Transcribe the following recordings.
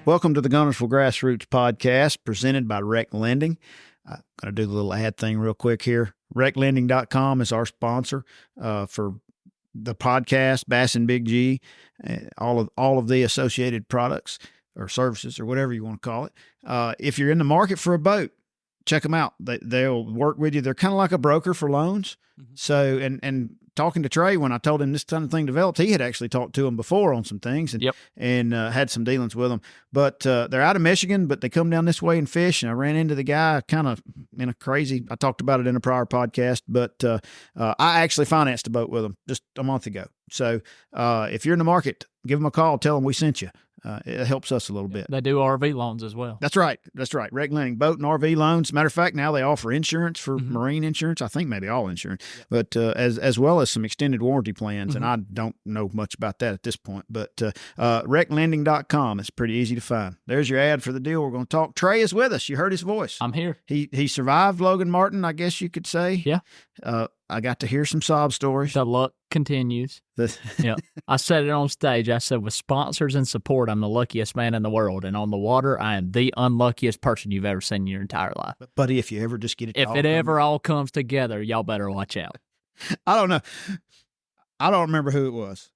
Welcome to the Guntersville Grassroots Podcast, presented by Rec Lending. I'm going to do the little ad thing real quick here. RecLending.com is our sponsor for the podcast, Bass and Big G, all of the associated products or services or whatever you want to call it. If you're in the market for a boat, check them out. They'll work with you. They're kind of like a broker for loans. Mm-hmm. So, and talking to Trey, when I told him this kind of thing developed, he had actually talked to him before on some things and had some dealings with them. But they're out of Michigan, but they come down this way and fish. And I ran into the guy kind of in a crazy, I talked about it in a prior podcast, but I actually financed a boat with them just a month ago. So if you're in the market, give them a call, tell them we sent you. It helps us a little bit. They do RV loans as well. That's right. Rec Lending, boat and RV loans. Matter of fact, now they offer insurance for marine insurance. I think maybe all insurance, but as well as some extended warranty plans. And I don't know much about that at this point. But RecLending.com is pretty easy to find. There's your ad for the deal we're going to talk. Trey is with us. You heard his voice. I'm here. He survived Logan Martin, I guess you could say. Yeah. I got to hear some sob stories. The luck continues. Yeah. I said it on stage. I said, with sponsors and support, I'm the luckiest man in the world. And on the water, I am the unluckiest person you've ever seen in your entire life. But, buddy, if you ever just get it If it ever all comes together, y'all better watch out. I don't know. I don't remember who it was.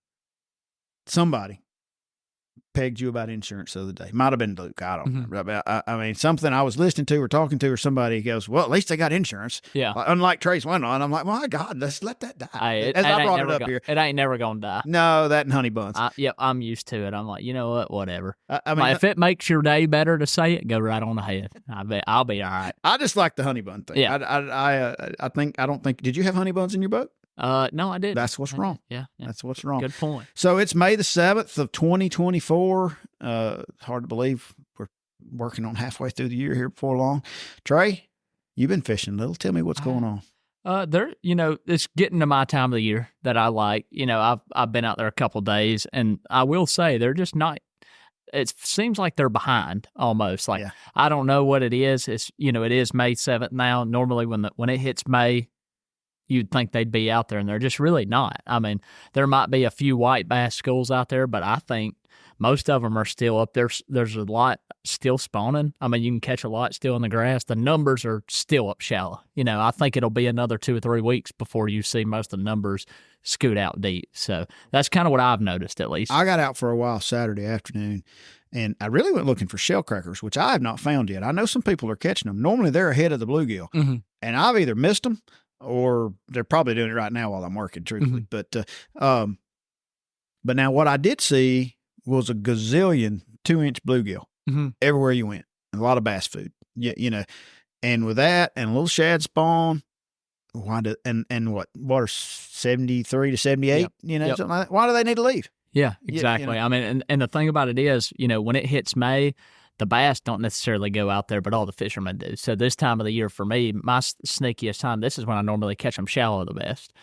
Somebody pegged you about insurance the other day. Might have been Luke. I don't remember. I mean, something I was listening to or talking to, or somebody goes, well, at least they got insurance. Yeah. Unlike Trace went on. I'm like, my God, let's let that die. As I brought it up here. It ain't never going to die. No, that and honey buns. I'm used to it. I'm like, you know what? Whatever. I mean, if it makes your day better to say it, go right on ahead. I'll be all right. I just like the honey bun thing. Yeah. I don't think, did you have honey buns in your boat? No, I didn't. That's what's wrong. Yeah. That's what's wrong. Good point. So it's May the 7th of 2024. Hard to believe we're working on halfway through the year here before long. Trey, you've been fishing a little. Tell me what's going on. It's getting to my time of the year that I like. I've been out there a couple of days, and I will say they're just not. It seems like they're behind almost. I don't know what it is. It's it is May 7th now. Normally when it hits May, you'd think they'd be out there, and they're just really not. I mean, there might be a few white bass schools out there, but I think most of them are still up there. There's a lot still spawning. I mean, you can catch a lot still in the grass. The numbers are still up shallow. I think it'll be another 2 or 3 weeks before you see most of the numbers scoot out deep. So that's kind of what I've noticed, at least. I got out for a while Saturday afternoon, and I really went looking for shell crackers, which I have not found yet. I know some people are catching them. Normally they're ahead of the bluegill, and I've either missed them or they're probably doing it right now while I'm working, truthfully. But now what I did see was a gazillion 2-inch bluegill everywhere you went, and a lot of bass food. Yeah, and with that and a little shad spawn, and what water 73 to 78, something like that. Why do they need to leave? Yeah, exactly. I mean, and the thing about it is, when it hits May, the bass don't necessarily go out there, but all the fishermen do. So this time of the year for me, my sneakiest time, this is when I normally catch them shallow the best,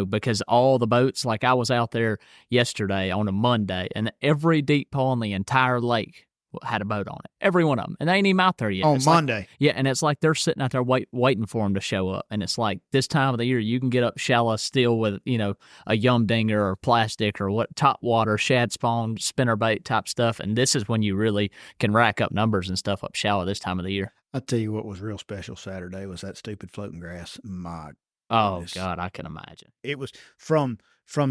because all the boats, like I was out there yesterday on a Monday, and every deep pool in the entire lake had a boat on it. Every one of them. And they ain't even out there yet. On Monday. And it's like they're sitting out there waiting for them to show up. And it's like this time of the year, you can get up shallow still with, a yum dinger or plastic or top water, shad spawn, spinnerbait type stuff. And this is when you really can rack up numbers and stuff up shallow this time of the year. I'll tell you what was real special Saturday was that stupid floating grass. My goodness. God, I can imagine. It was from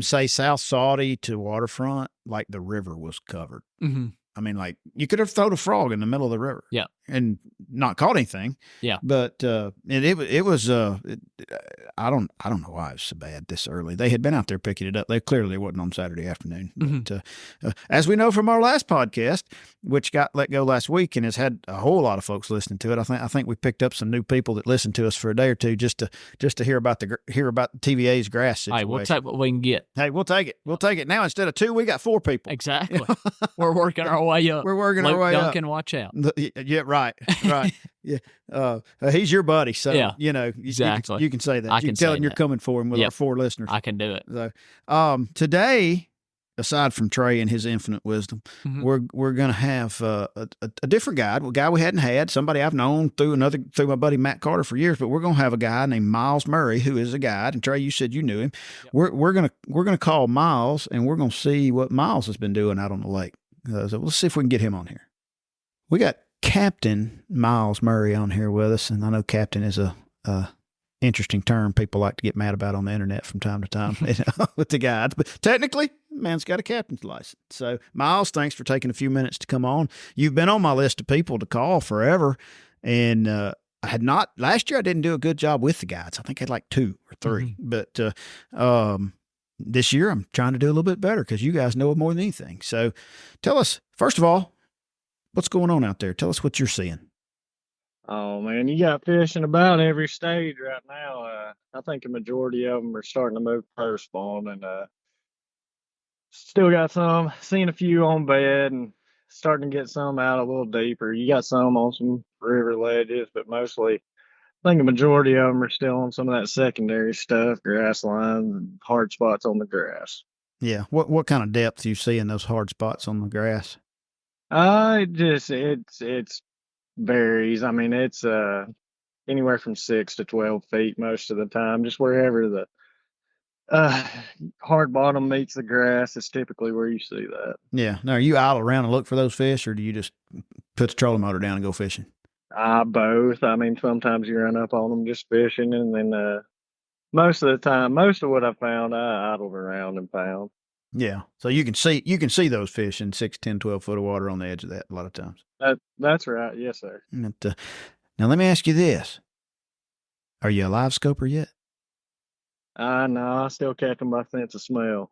say South Saudi to waterfront, like the river was covered. I mean, like you could have thrown a frog in the middle of the river, and not caught anything. Yeah, but it was. I don't know why it was so bad this early. They had been out there picking it up. They clearly wasn't on Saturday afternoon. But as we know from our last podcast, which got let go last week and has had a whole lot of folks listening to it, I think we picked up some new people that listened to us for a day or two just to hear about the TVA's grass situation. Hey, we'll take what we can get. Hey, we'll take it. We'll take it now. Instead of 2, we got 4 people. Exactly. We're working our way up. We're working our way Duncan, up. Watch out. Yeah, right. Yeah. He's your buddy, so exactly. You can say that. I you can tell say him you're that. coming for him with our 4 listeners. I can do it. So, today, aside from Trey and his infinite wisdom, we're going to have a different guy, a guy we hadn't had, somebody I've known through my buddy Matt Carter for years. But we're going to have a guy named Myles Murray, who is a guide. And Trey, you said you knew him. Yep. We're gonna call Myles, and we're going to see what Myles has been doing out on the lake. So let's see if we can get him on here. We got Captain Myles Murray on here with us, and I know captain is a interesting term people like to get mad about on the internet from time to time with the guides. But technically, man's got a captain's license. So, Myles, thanks for taking a few minutes to come on. You've been on my list of people to call forever, and I had not – last year I didn't do a good job with the guides. I think I had like 2 or 3. But this year I'm trying to do a little bit better because you guys know more than anything. So, tell us, first of all, what's going on out there? Tell us what you're seeing. Oh man, you got fish in about every stage right now. I think a majority of them are starting to move post spawn, and still got some. Seen a few on bed, and starting to get some out a little deeper. You got some on some river ledges, but mostly, I think a majority of them are still on some of that secondary stuff, grass lines and hard spots on the grass. Yeah, what kind of depth you see in those hard spots on the grass? It's varies. I mean, it's anywhere from 6 to 12 feet most of the time. Just wherever the hard bottom meets the grass is typically where you see that. Yeah. Now, are you idle around and look for those fish, or do you just put the trolling motor down and go fishing? Both. I mean, sometimes you run up on them just fishing, and then most of the time, most of what I found, I idled around and found. Yeah. So you can see those fish in 6, 10, 12 foot of water on the edge of that a lot of times. That's right. Yes, sir. But, now let me ask you this. Are you a live scoper yet? No, I still catch them by sense of smell.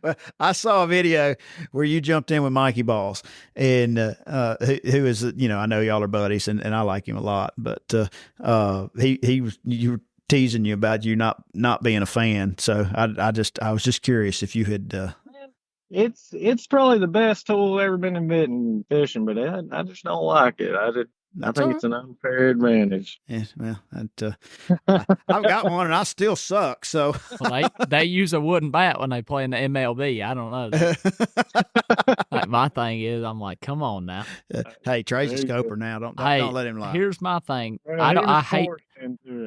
Well, I saw a video where you jumped in with Mikey Balls, and who is, I know y'all are buddies, and I like him a lot, but you were teasing you about you not being a fan. So I was just curious if you had. It's probably the best tool ever been invented in fishing, but I just don't like it. I think it's an unfair advantage. Yeah, well, I've got one and I still suck. So they use a wooden bat when they play in the MLB. I don't know. Like, my thing is, I'm like, come on now. Hey, Trey's a scoper now. Don't let him lie. Here's my thing. Well, I hate.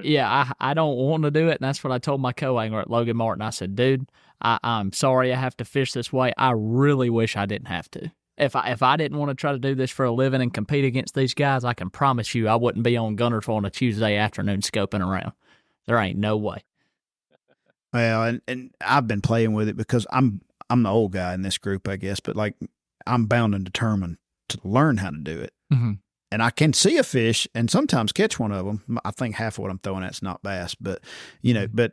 Yeah, I don't want to do it, and that's what I told my co-angler at Logan Martin. I said, dude, I'm sorry I have to fish this way. I really wish I didn't have to. If I didn't want to try to do this for a living and compete against these guys, I can promise you I wouldn't be on Guntersville on a Tuesday afternoon scoping around. There ain't no way. Well, and I've been playing with it because I'm the old guy in this group, I guess, but like I'm bound and determined to learn how to do it. Mm-hmm. And I can see a fish and sometimes catch one of them. I think half of what I'm throwing at's not bass, but but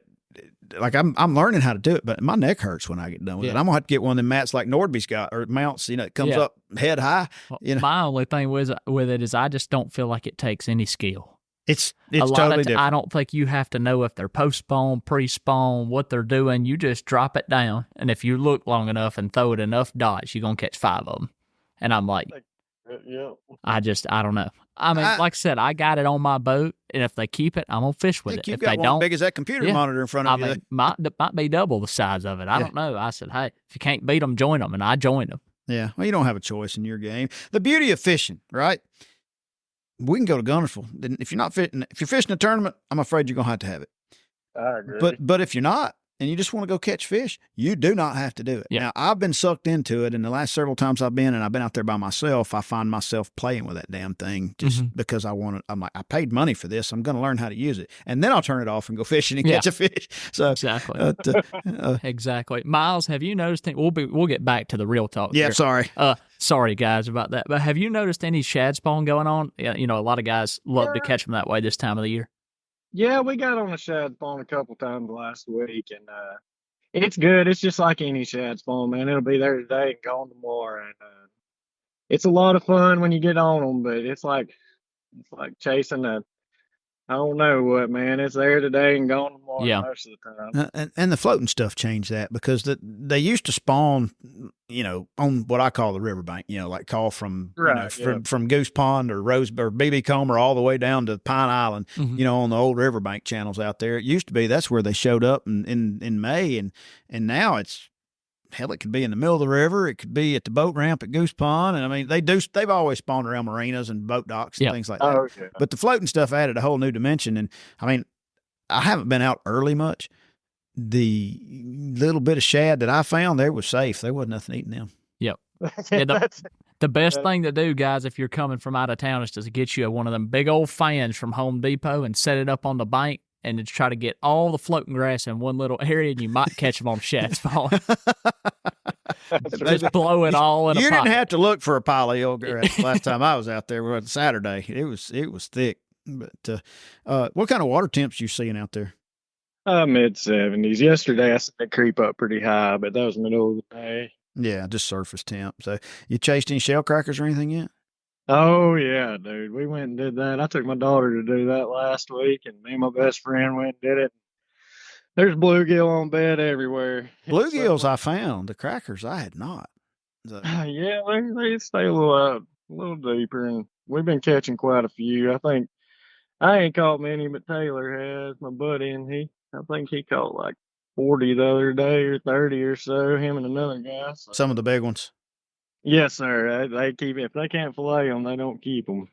like I'm learning how to do it, but my neck hurts when I get done with it. I'm gonna have to get one of them mats like Nordby's got, or mounts, it comes up head high. My only thing with it is I just don't feel like it takes any skill. It's totally different. I don't think you have to know if they're post-spawn, pre-spawn, what they're doing. You just drop it down, and if you look long enough and throw it enough dots, you're gonna catch 5 of them. And I'm like, I don't know. I mean, like I said, I got it on my boat, and if they keep it, I'm gonna fish with it. If they don't, don't, big as that computer monitor in front of you. Mean, might be double the size of it. I don't know. I said, hey, if you can't beat them, join them, and I joined them. Yeah, well, you don't have a choice in your game. The beauty of fishing, right? We can go to Guntersville. If you're fishing a tournament, I'm afraid you're gonna have it. I agree. But if you're not, and you just want to go catch fish, you do not have to do it. Yeah. Now, I've been sucked into it, and the last several times I've been out there by myself, I find myself playing with that damn thing just because I'm like, I paid money for this. I'm going to learn how to use it. And then I'll turn it off and go fishing and catch a fish. So exactly. Exactly. Myles, have you noticed we'll get back to the real talk. Yeah, here. sorry. Sorry, guys, about that. But have you noticed any shad spawn going on? A lot of guys love to catch them that way this time of the year. Yeah, we got on a shad spawn a couple times last week, and it's good. It's just like any shad spawn, man. It'll be there today and gone tomorrow, and it's a lot of fun when you get on them. But it's like chasing I don't know what, man. It's there today and gone tomorrow most of the time. And the floating stuff changed that because they used to spawn, on what I call the riverbank, like call from from Goose Pond or Rose or BB Comer all the way down to Pine Island, on the old riverbank channels out there. It used to be that's where they showed up in May, and now it's. Hell, it could be in the middle of the river. It could be at the boat ramp at Goose Pond. And I mean, they've always spawned around marinas and boat docks and things like that. Oh, okay. But the floating stuff added a whole new dimension. And I mean, I haven't been out early much. The little bit of shad that I found there was safe. There wasn't nothing eating them. Yep. The best thing to do, guys, if you're coming from out of town, is to get you one of them big old fans from Home Depot and set it up on the bank and to try to get all the floating grass in one little area, and you might catch them on Shad's phone. Just blow it all in a pot. You didn't have to look for a pile of eelgrass last time I was out there on Saturday. It was thick. But what kind of water temps you seeing out there? Mid-70s. Yesterday I said it creep up pretty high, but that was middle of the day. Yeah, just surface temp. So you chased any shell crackers or anything yet? Oh, yeah, dude. We went and did that. I took my daughter to do that last week, and me and my best friend went and did it. There's bluegill on bed everywhere. Bluegills I found. The crackers I had not. So. Yeah, they stay a little deeper, and we've been catching quite a few. I think I ain't caught many, but Taylor has, my buddy, and I think he caught like 40 the other day or 30 or so, him and another guy. So. Some of the big ones? Yes, sir. They keep, if they can't fillet them, they don't keep them.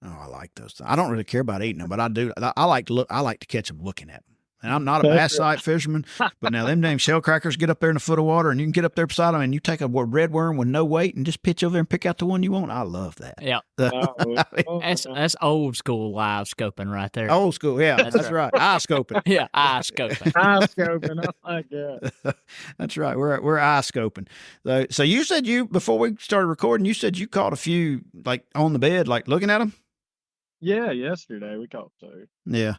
Oh, I like those. I don't really care about eating them, but I do. I like to catch them looking at them. And I'm not a bass sight fisherman, but now them damn shell crackers get up there in a foot of water, and you can get up there beside them, and you take a red worm with no weight and just pitch over there and pick out the one you want. I love that. Yeah. That's old school live scoping right there. Old school, yeah. That's right. Eye scoping. Yeah, eye scoping. Eye scoping. I like that. That's right. We're eye scoping. So you said before we started recording, you said you caught a few like on the bed, like looking at them? Yeah, yesterday we caught two. Yeah.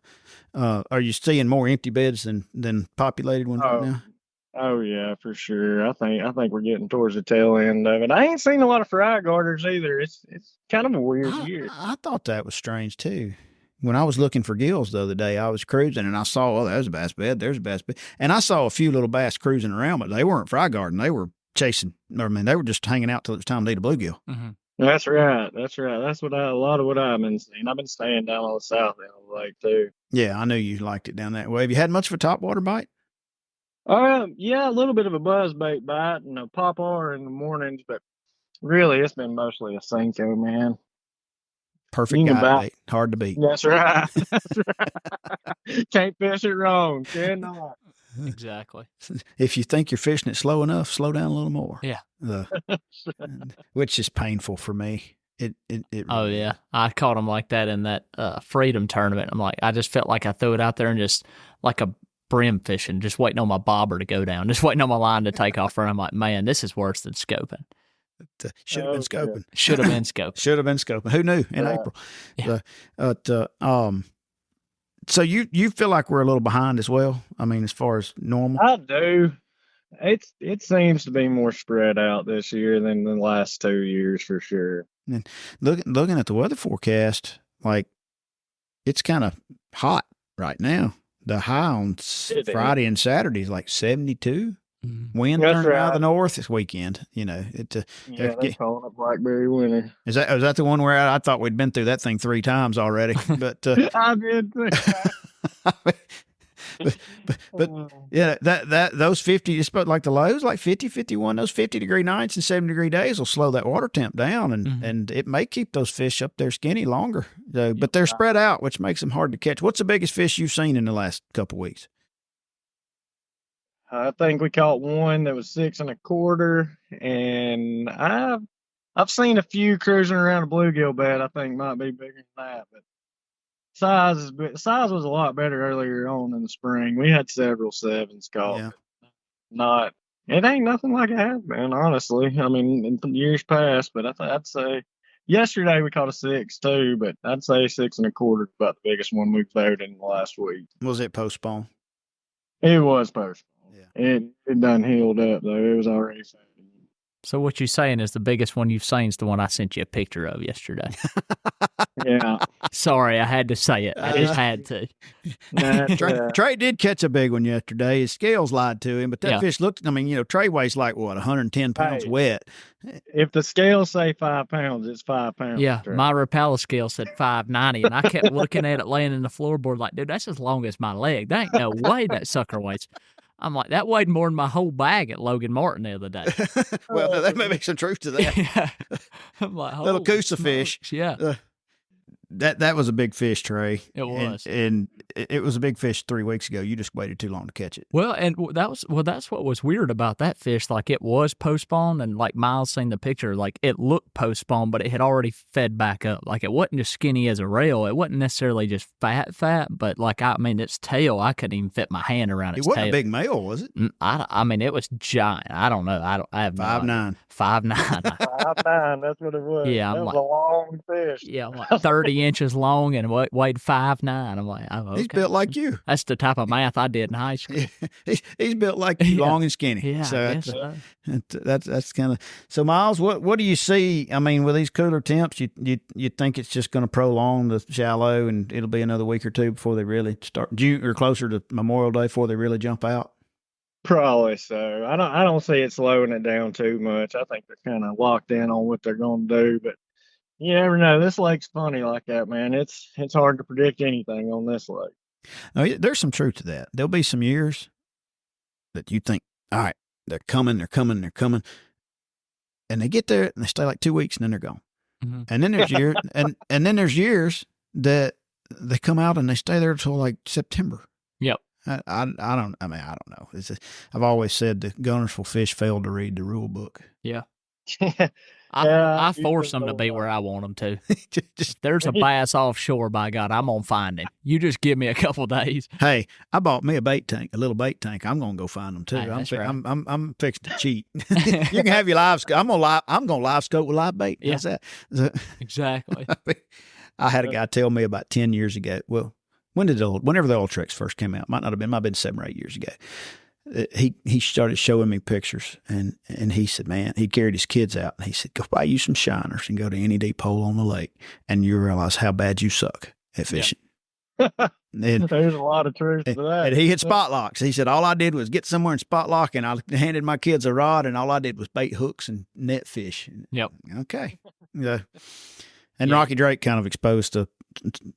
Are you seeing more empty beds than populated ones right now? Oh yeah, for sure. I think we're getting towards the tail end of it. I ain't seen a lot of fry garters either. It's kind of a weird year. I thought that was strange too. When I was looking for gills the other day, I was cruising and I saw, there's a bass bed, there's a bass bed. And I saw a few little bass cruising around, but they weren't fry guarding. They were chasing, they were just hanging out till it was time to eat a bluegill. Mm-hmm. That's right. That's a lot of what I've been seeing. I've been staying down on the south end of the lake too. Yeah, I knew you liked it down that way. Have you had much of a topwater bite? Yeah, a little bit of a buzzbait bite and a popper in the mornings, but really it's been mostly a Senko, man. Perfect guide bait. Hard to beat. That's right. That's right. Can't fish it wrong. Cannot. Exactly. If you think you're fishing it slow enough, slow down a little more. Yeah. Which is painful for me. It oh yeah, I caught them like that in that Freedom tournament. I'm like, I just felt like I threw it out there and just like a brim fishing, just waiting on my bobber to go down, just waiting on my line to take off. And I'm like, man, this is worse than scoping. Should have been scoping. Should have been scoping. Should have been scoping. Who knew in April? Yeah. So you feel like we're a little behind as well? I mean, as far as normal? I do. It seems to be more spread out this year than the last 2 years for sure. And looking at the weather forecast, like it's kind of hot right now. The high on Friday and Saturday is like 72. Mm-hmm. Wind turning out of the north this weekend. They're calling it Blackberry winter. Is that the one where I thought we'd been through that thing 3 times already? But I did. but yeah, that those 50, it's about like the lows, like 50, 51, those 50-degree nights and 70-degree days will slow that water temp down, and it may keep those fish up there skinny longer. But they're spread out, which makes them hard to catch. What's the biggest fish you've seen in the last couple of weeks? I think we caught one that was 6 1/4, and I've seen a few cruising around a bluegill bed. I think might be bigger than that, but size was a lot better earlier on in the spring. We had several 7s caught. Yeah. It ain't nothing like it has been, honestly. I mean, in years past, but I'd say yesterday we caught a 6 too, but I'd say 6 1/4 is about the biggest one we've found in the last week. Was it post-spawn? It was post-spawn. Yeah. It done healed up though. It was already found. So what you're saying is the biggest one you've seen is the one I sent you a picture of yesterday. Yeah. Sorry, I had to say it. I just had to. Trey did catch a big one yesterday. His scales lied to him, but that fish looked, Trey weighs like, 110 pounds wet. If the scales say 5 pounds, it's 5 pounds. Yeah, my Rapala scale said 590, and I kept looking at it laying in the floorboard like, dude, that's as long as my leg. There ain't no way that sucker weighs. I'm like, that weighed more than my whole bag at Logan Martin the other day. Well, that may be some truth to that. Yeah. I'm like, little coosa fish. Yeah. that was a big fish, Trey. It was. And it was a big fish 3 weeks ago. You just waited too long to catch it. Well, and that's what was weird about that fish. Like, it was postponed, and like Myles seen the picture, like it looked postponed, but it had already fed back up. Like, it wasn't just skinny as a rail. It wasn't necessarily just fat, but like, I mean, its tail, I couldn't even fit my hand around its tail. It wasn't a big male, was it? I mean, it was giant. I don't know. I have 5'9". 5'9". 5'9", that's what it was. Yeah, that was a long fish. Yeah, like 30 inches long and weighed 5'9". I'm like, oh, okay. He's built like you. That's the type of math I did in high school. He's built like you, long and skinny. Yeah, so I guess so. That's kind of. So, Myles, what do you see? I mean, with these cooler temps, you think it's just going to prolong the shallow, and it'll be another week or two before they really start, or closer to Memorial Day before they really jump out? Probably so. I don't see it slowing it down too much. I think they're kind of locked in on what they're going to do, but you never know. This lake's funny like that, man. It's hard to predict anything on this lake. No, there's some truth to that. There'll be some years that you think, all right, they're coming, and they get there and they stay like 2 weeks and then they're gone. Mm-hmm. And then there's years, and then there's years that they come out and they stay there until like September. Yep. I don't know. I've always said the Guntersville fish failed to read the rule book. Yeah. Yeah, I force them to be where I want them to. If there's a bass offshore, by God, I'm going to find him. You just give me a couple days. Hey, I bought me a little bait tank. I'm going to go find them too. Hey, that's right. I'm fixing to cheat. You can have your live scope. I'm going to live scope with live bait. Yeah. How's that? So, Exactly. I had a guy tell me about 10 years ago. Well, whenever the oil tricks first came out, might have been 7 or 8 years ago. He started showing me pictures, and he said, man, he carried his kids out, and he said, go buy you some shiners and go to any deep hole on the lake, and you realize how bad you suck at fishing. Yeah. There's a lot of truth to that. And he had spot locks. He said, all I did was get somewhere and spot lock, and I handed my kids a rod, and all I did was bait hooks and net fish. Yep. Okay. Yeah. And Rocky Drake kind of exposed to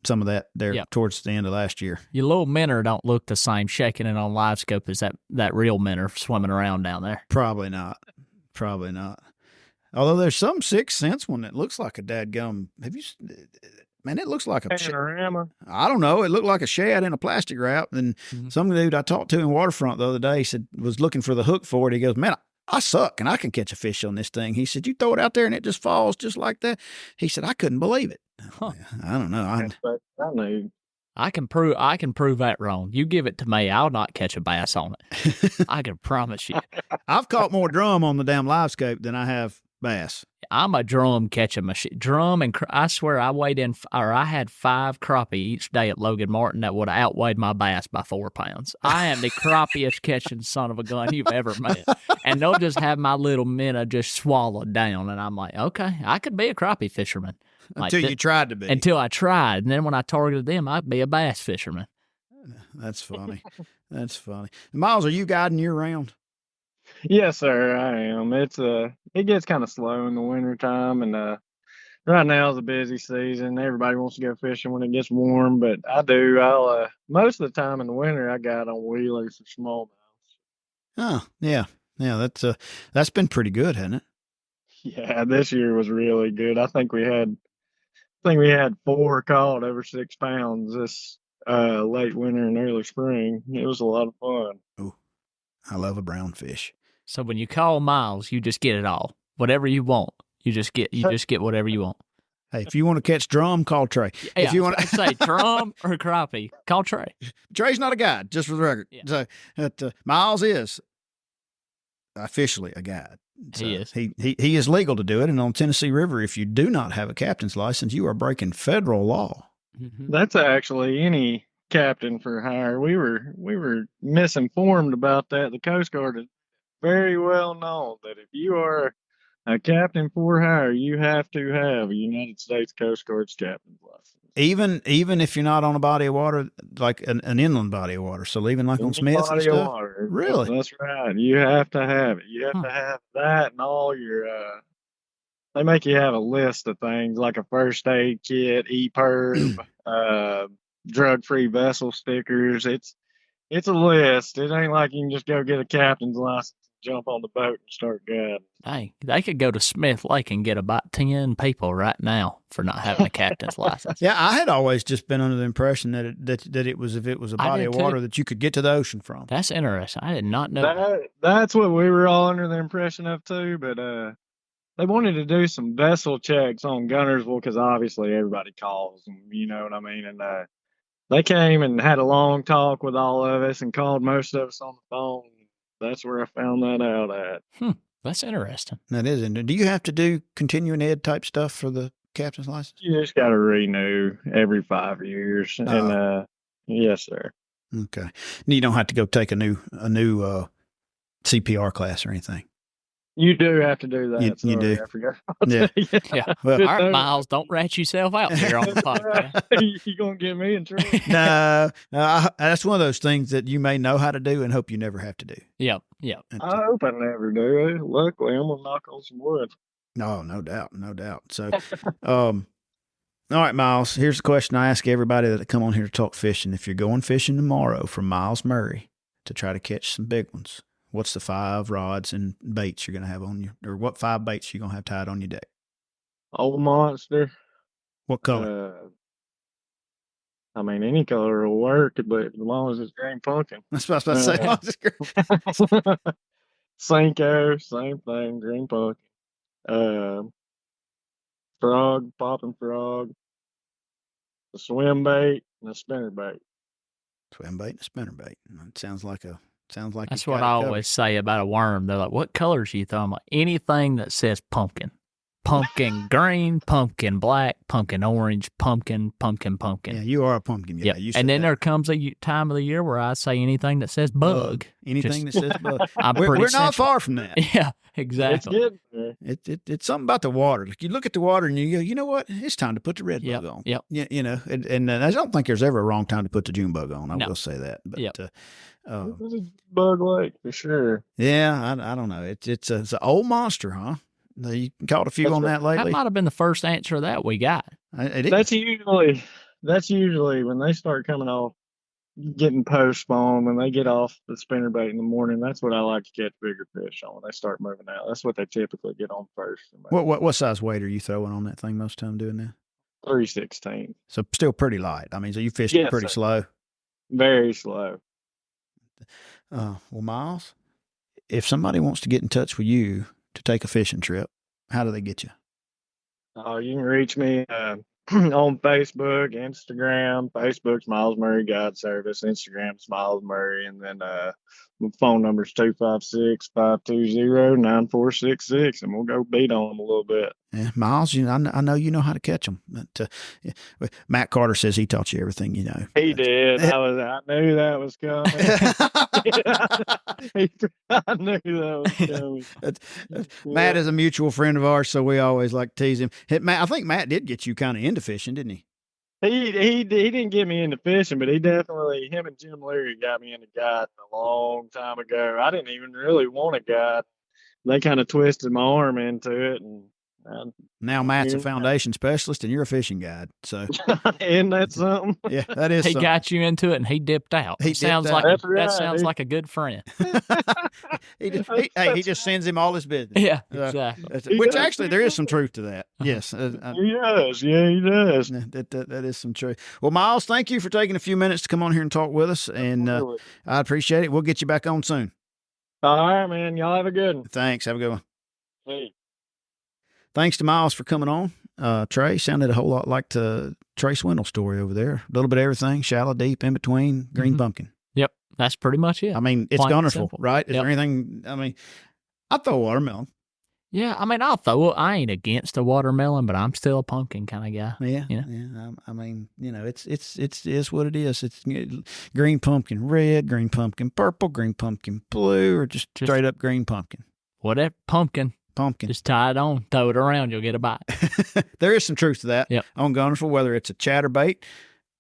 some of that there towards the end of last year. Your little minnow don't look the same shaking it on live scope as that real minnow swimming around down there. Probably not. Although there's some Sixth Sense one that looks like a dadgum. Man, it looks like a panorama. I don't know. It looked like a shad in a plastic wrap. And some dude I talked to in Waterfront the other day was looking for the hook for it. He goes, man, I suck and I can catch a fish on this thing. He said, you throw it out there and it just falls just like that. He said, I couldn't believe it. Huh. I don't know. I can prove that wrong. You give it to me, I'll not catch a bass on it. I can promise you. I've caught more drum on the damn live scope than I have bass. I'm a drum catching machine. I swear I had 5 crappie each day at Logan Martin that would have outweighed my bass by 4 pounds. I am the crappiest catching son of a gun you've ever met. And they'll just have my little minnow just swallowed down. And I'm like, okay, I could be a crappie fisherman. Until you tried to be. Until I tried. And then when I targeted them, I'd be a bass fisherman. That's funny. That's funny. Myles, are you guiding year round? Yes, sir, I am. It gets kind of slow in the wintertime, and right now is a busy season. Everybody wants to go fishing when it gets warm, but I'll most of the time in the winter I guide on wheelers or smallmouths. Oh, yeah. Yeah, that's been pretty good, hasn't it? Yeah, this year was really good. I think we had 4 caught over 6 pounds this late winter and early spring. It was a lot of fun. Ooh, I love a brown fish. So when you call Myles, you just get it all. Whatever you want, you just get whatever you want. Hey, if you want to catch drum, call Trey. Yeah, if you want to say drum or crappie, call Trey. Trey's not a guide, just for the record. Yeah. So Myles is officially a guide. So he is. He is legal to do it, and on Tennessee River, if you do not have a captain's license, you are breaking federal law. Mm-hmm. That's actually any captain for hire. We were misinformed about that. The Coast Guard is very well known that if you are a captain for hire, you have to have a United States Coast Guard's captain's license. Even if you're not on a body of water, like an inland body of water. So even like on Smiths and stuff. Water. Really? That's right. You have to have it. You have to have that and all your they make you have a list of things like a first aid kit, EPIRB, drug-free vessel stickers. It's a list. It ain't like you can just go get a captain's license and jump on the boat and start guiding. Dang, they could go to Smith Lake and get about 10 people right now for not having a captain's license. Yeah, I had always just been under the impression that it was if it was a body of water that you could get to the ocean from. That's interesting. I did not know. That's what we were all under the impression of too, but they wanted to do some vessel checks on Guntersville because obviously everybody calls, and you know what I mean. And they came and had a long talk with all of us and called most of us on the phone. That's where I found that out at. That's interesting. That is. And do you have to do continuing ed type stuff for the captain's license? You just got to renew every 5 years, and yes, sir. Okay. You don't have to go take a new CPR class or anything. You do have to do that. You do. I forgot. Yeah. Well, all right, Myles, don't rat yourself out here on the podcast. You gonna get me in trouble? No, that's one of those things that you may know how to do and hope you never have to do. Yep. I hope I never do. Luckily, I'm gonna knock on some wood. No doubt. So, all right, Myles, here's the question I ask everybody that come on here to talk fishing. If you're going fishing tomorrow from Myles Murray to try to catch some big ones, what's the 5 rods and baits you're going to have on you, or what 5 baits you're going to have tied on your deck? Old monster. What color? I mean, any color will work, but as long as it's green pumpkin. That's what I was about to say. Senko, same thing, green pumpkin. Frog, popping frog, a swim bait, and a spinner bait. Swim bait and a spinner bait. It sounds like that's what I always say about a worm. They're like, "What colors are you throwing?" I'm like, anything that says pumpkin. Pumpkin green, pumpkin black, pumpkin orange, pumpkin. Yeah, you are a pumpkin guy. Yep. And then there comes a time of the year where I say anything that says bug. Anything that says bug. We're not far from that. Yeah, exactly. It's good. It's something about the water. Like you look at the water and you go, you know what? It's time to put the red bug on. Yep. Yeah, you know, and I don't think there's ever a wrong time to put the June bug on. I will say that. But yep. It's a bug like for sure. Yeah, I don't know. It's an old monster, huh? You caught a few on that lately. That might have been the first answer that we got. That's usually when they start coming off, getting post spawn, when they get off the spinnerbait in the morning. That's what I like to catch bigger fish on when they start moving out. That's what they typically get on first. What size weight are you throwing on that thing most of the time doing that? 316. So still pretty light. I mean, so you fish pretty slow. Very slow. Well, Myles, if somebody wants to get in touch with you to take a fishing trip, how do they get you? You can reach me on Facebook, Instagram. Facebook's Myles Murray Guide Service. Instagram's Myles Murray. And then my phone number's 256-520-9466. And we'll go beat on them a little bit. Yeah, Myles, I know you know how to catch them. But, Matt Carter says he taught you everything you know. He did. I knew that was coming. I knew that was coming. Matt is a mutual friend of ours, so we always like to tease him. I think Matt did get you kind of into fishing, didn't he? He didn't get me into fishing, but him and Jim Leary got me into guiding a long time ago. I didn't even really want to guide. They kind of twisted my arm into it, and now Matt's a foundation specialist and you're a fishing guide. So isn't that something? Yeah, that is. He got you into it and he dipped out. That sounds like a good friend. He just sends him all his business. Yeah, exactly. Which actually there is some truth to that. Yes, he does. Yeah, he does. That is some truth. Well, Myles, thank you for taking a few minutes to come on here and talk with us, and I appreciate it. We'll get you back on soon. All right, man. Y'all have a good one. Thanks. Have a good one. Hey. Thanks to Myles for coming on. Trey sounded a whole lot like the Trey Swindle story over there. A little bit of everything, shallow, deep, in between, green pumpkin. Yep, that's pretty much it. I mean, it's Guntersville, right? Is there anything? I mean, I'd throw a watermelon. Yeah, I mean, I'll throw it. I ain't against a watermelon, but I'm still a pumpkin kind of guy. Yeah, yeah. I mean, it's what it is. It's green pumpkin red, green pumpkin purple, green pumpkin blue, or just straight up green pumpkin. Whatever, pumpkin. Just tie it on, throw it around, you'll get a bite. There is some truth to that. Yep. On Guntersville, whether it's a chatterbait.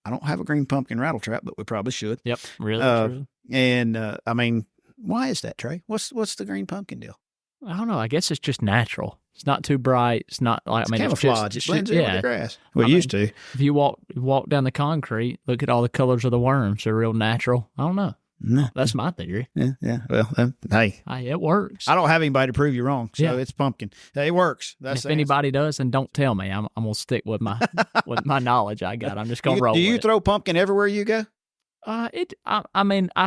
I don't have a green pumpkin rattle trap, but we probably should. Yep, really true. And I mean, why is that, Trey? What's the green pumpkin deal? I don't know. I guess it's just natural. It's not too bright. It's not like, camouflage. It blends in with the grass. Well, it used to. If you walk down the concrete, look at all the colors of the worms. They're real natural. I don't know. No. That's my theory. Yeah. Well, hey, it works. I don't have anybody to prove you wrong, so it's pumpkin. It works. If anybody does, then don't tell me. I'm gonna stick with my with my knowledge I got. I'm just gonna roll. Do you with throw pumpkin everywhere you go? I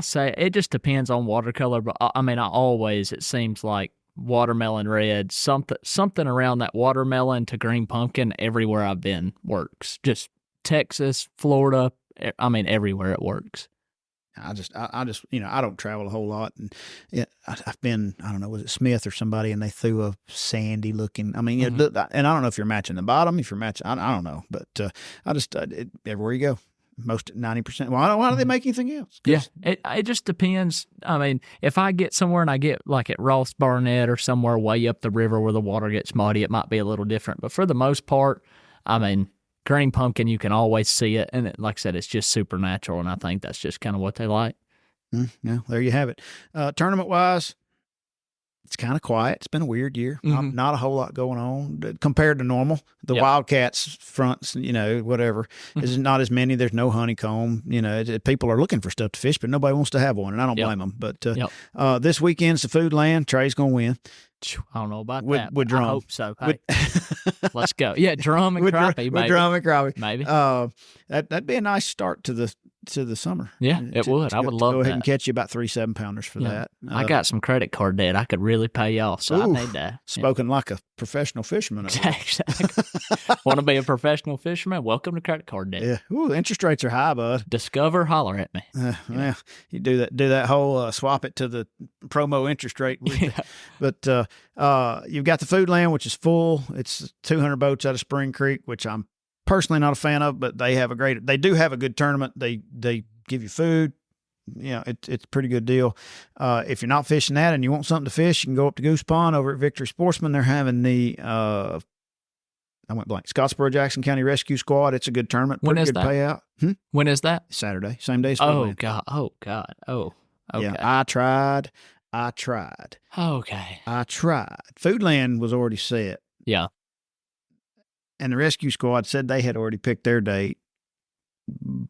say it just depends on watercolor, but it seems like watermelon red, something around that watermelon to green pumpkin everywhere I've been works. Just Texas, Florida, everywhere it works. I just, I don't travel a whole lot, and I've been, I don't know, was it Smith or somebody, and they threw a sandy looking. And I don't know if you're matching the bottom, if you're matching, I don't know, but I just everywhere you go, most 90%. Why do they make anything else? Yeah, it just depends. If I get somewhere and I get like at Ross Barnett or somewhere way up the river where the water gets muddy, it might be a little different. But for the most part, green pumpkin, you can always see it. And like I said, it's just supernatural. And I think that's just kind of what they like. Yeah, there you have it. Tournament-wise, it's kind of quiet. It's been a weird year. Not a whole lot going on compared to normal. The Wildcats fronts, whatever, is not as many. There's no honeycomb. People are looking for stuff to fish, but nobody wants to have one, and I don't blame them. But this weekend's the Food Land. Trey's going to win. I don't know about that. With drum. I hope so. Hey, let's go. Yeah, drum and crappie, with drum and crappie. Maybe. That'd be a nice start to the summer. Yeah, it would. I would love go ahead that. and catch you about 3 7-pounders for that. I got some credit card debt. I could really pay y'all, so I need that. Spoken like a professional fisherman. Exactly. Want to be a professional fisherman? Welcome to credit card debt. Yeah. Ooh, interest rates are high, bud. Discover, holler at me. Well, you do that whole swap it to the promo interest rate. But you've got the Food Land, which is full. It's 200 boats out of Spring Creek, which I'm personally not a fan of, but they do have a good tournament. They give you food. It's a pretty good deal. If you're not fishing that and you want something to fish, you can go up to Goose Pond over at Victory Sportsman. They're having the I went blank. Scottsboro Jackson County Rescue Squad. It's a good tournament. When is good that? Payout. When is that? Saturday. Same day as Food Land. God. Oh God. Oh. Okay. Yeah, I tried. Okay. I tried. Food Land was already set. Yeah. And the rescue squad said they had already picked their date.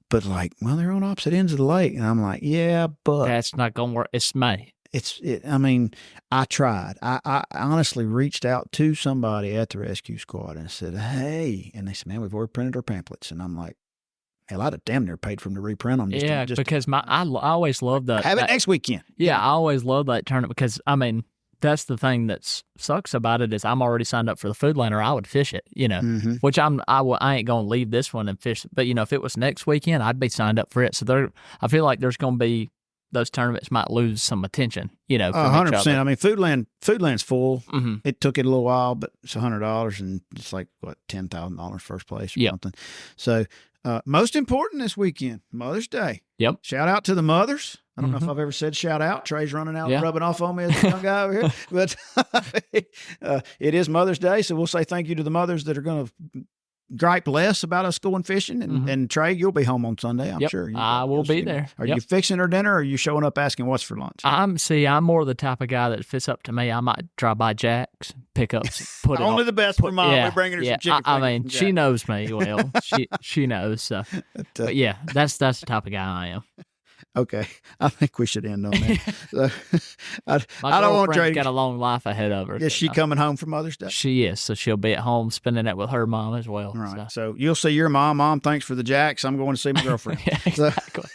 But they're on opposite ends of the lake. And I'm like, yeah, but that's not going to work. It's May. I tried. I honestly reached out to somebody at the rescue squad and said, hey. And they said, man, we've already printed our pamphlets. And I'm like, hell, I'd have damn near paid for them to reprint them. Because I always loved that. Have it next weekend. Yeah, I always loved that tournament because, that's the thing that sucks about it is I'm already signed up for the Food Land or I would fish it, which I ain't going to leave this one and fish. But, if it was next weekend, I'd be signed up for it. So I feel like there's going to be those tournaments might lose some attention, from 100%. Food Land's full. Mm-hmm. It took it a little while, but it's $100 and it's like, $10,000 first place or something. So most important this weekend, Mother's Day. Yep. Shout out to the mothers. I don't know if I've ever said shout out. Trey's running out and rubbing off on me as a young guy over here. But it is Mother's Day, so we'll say thank you to the mothers that are going to gripe less about us going fishing. And Trey, you'll be home on Sunday, I'm sure. I will be there. Are you fixing her dinner or are you showing up asking what's for lunch? I'm more the type of guy that if it's up to me, I might drive by Jack's, pick up, put it Only the best for Mom. We're bringing her some chicken. She knows me well. she knows. So. But yeah, that's the type of guy I am. Okay, I think we should end on that. So, I don't want Trey got a long life ahead of her. Is she coming home for Mother's Day? She is, so she'll be at home spending it with her mom as well. All right, so you'll see your mom. Mom, thanks for the jacks. I'm going to see my girlfriend. Exactly.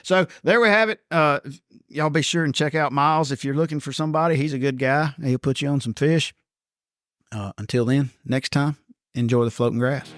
So there we have it. Y'all be sure and check out Myles if you're looking for somebody. He's a good guy. He'll put you on some fish. Until then, next time, enjoy the floating grass.